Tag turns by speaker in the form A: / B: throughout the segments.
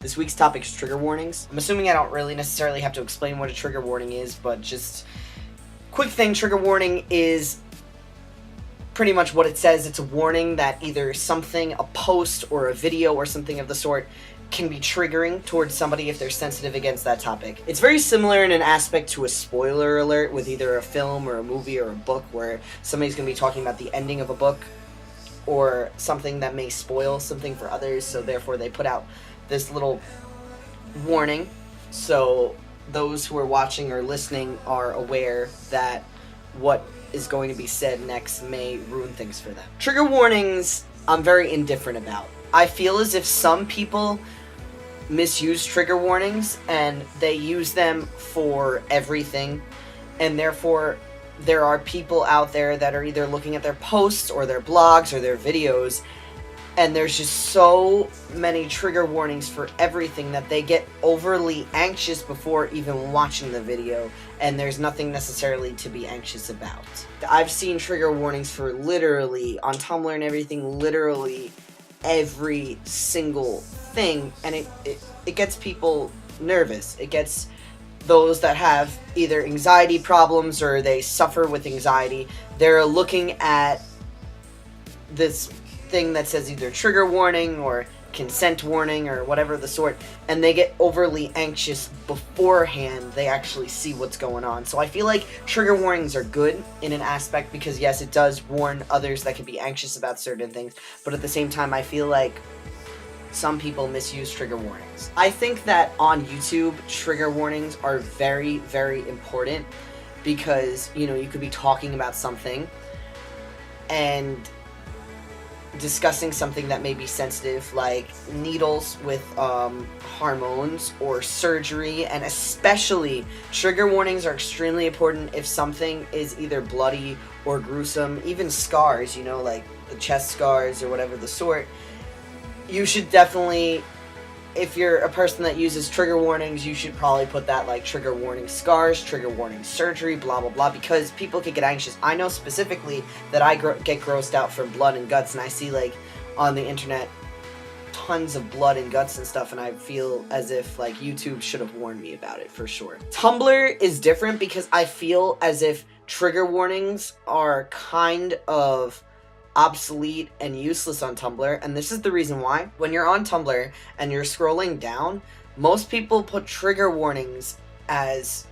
A: This week's topic is trigger warnings. I'm assuming I don't really necessarily have to explain what a trigger warning is, but just quick thing, trigger warning is pretty much what it says. It's a warning that either something, a post or a video or something of the sort, can be triggering towards somebody if they're sensitive against that topic. It's very similar in an aspect to a spoiler alert with either a film or a movie or a book, where somebody's going to be talking about the ending of a book or something that may spoil something for others, so therefore they put out this little warning so those who are watching or listening are aware that what is going to be said next may ruin things for them. Trigger warnings, I'm very indifferent about. I feel as if some people misuse trigger warnings and they use them for everything, and therefore there are people out there that are either looking at their posts or their blogs or their videos, and there's just so many trigger warnings for everything that they get overly anxious before even watching the video, and there's nothing necessarily to be anxious about. I've seen trigger warnings for literally, on Tumblr and everything, literally every single thing, and it gets people nervous. It gets those that have either anxiety problems or they suffer with anxiety. They're looking at this thing that says either trigger warning or consent warning or whatever the sort, and they get overly anxious beforehand they actually see what's going on. So I feel like trigger warnings are good in an aspect because yes, it does warn others that can be anxious about certain things, but at the same time I feel like some people misuse trigger warnings. I think that on YouTube, trigger warnings are very, very important because, you know, you could be talking about something and discussing something that may be sensitive, like needles with hormones or surgery, and especially trigger warnings are extremely important if something is either bloody or gruesome, even scars, you know, like the chest scars or whatever the sort. You should definitely, if you're a person that uses trigger warnings, you should probably put that like trigger warning scars, trigger warning surgery, blah blah blah, because people could get anxious. I know specifically that I get grossed out from blood and guts, and I see like on the internet tons of blood and guts and stuff, and I feel as if like YouTube should have warned me about it for sure. Tumblr is different because I feel as if trigger warnings are kind of obsolete and useless on Tumblr, and this is the reason why. When you're on Tumblr and you're scrolling down, most people put trigger warnings as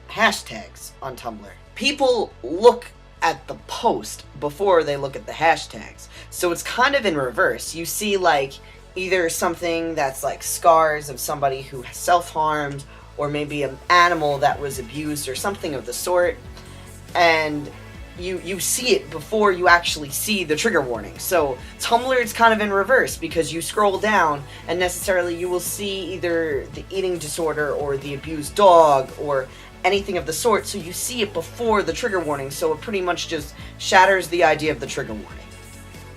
A: hashtags on Tumblr. People look at the post before they look at the hashtags, so it's kind of in reverse. You see like either something that's like scars of somebody who self-harmed, or maybe an animal that was abused or something of the sort, and you see it before you actually see the trigger warning. So Tumblr is kind of in reverse because you scroll down and necessarily you will see either the eating disorder or the abused dog or anything of the sort, so you see it before the trigger warning, so it pretty much just shatters the idea of the trigger warning.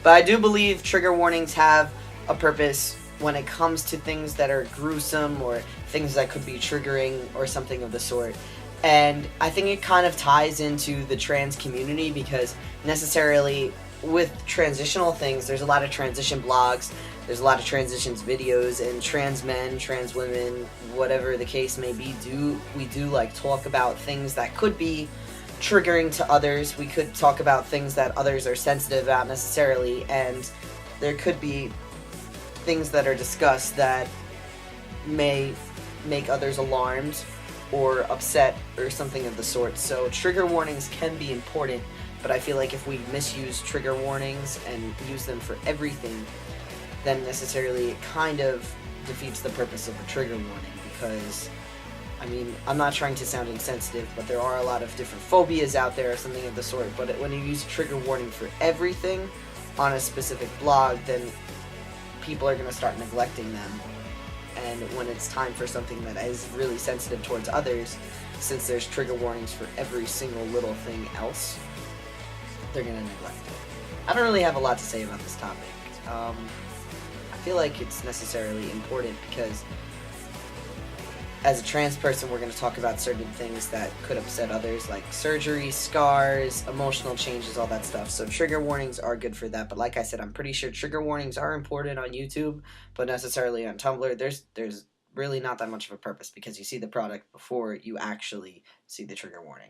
A: But I do believe trigger warnings have a purpose when it comes to things that are gruesome or things that could be triggering or something of the sort. And I think it kind of ties into the trans community because necessarily with transitional things, there's a lot of transition blogs, there's a lot of transitions videos, and trans men, trans women, whatever the case may be, we do like talk about things that could be triggering to others. We could talk about things that others are sensitive about necessarily, and there could be things that are discussed that may make others alarmed or upset or something of the sort. So trigger warnings can be important, but I feel like if we misuse trigger warnings and use them for everything, then necessarily it kind of defeats the purpose of a trigger warning, because I mean, I'm not trying to sound insensitive, but there are a lot of different phobias out there or something of the sort, but when you use a trigger warning for everything on a specific blog, then people are going to start neglecting them. And when it's time for something that is really sensitive towards others, since there's trigger warnings for every single little thing else, they're going to neglect it. I don't really have a lot to say about this topic. I feel like it's necessarily important because as a trans person, we're going to talk about certain things that could upset others, like surgery, scars, emotional changes, all that stuff. So trigger warnings are good for that. But like I said, I'm pretty sure trigger warnings are important on YouTube, but necessarily on Tumblr, there's really not that much of a purpose because you see the product before you actually see the trigger warning.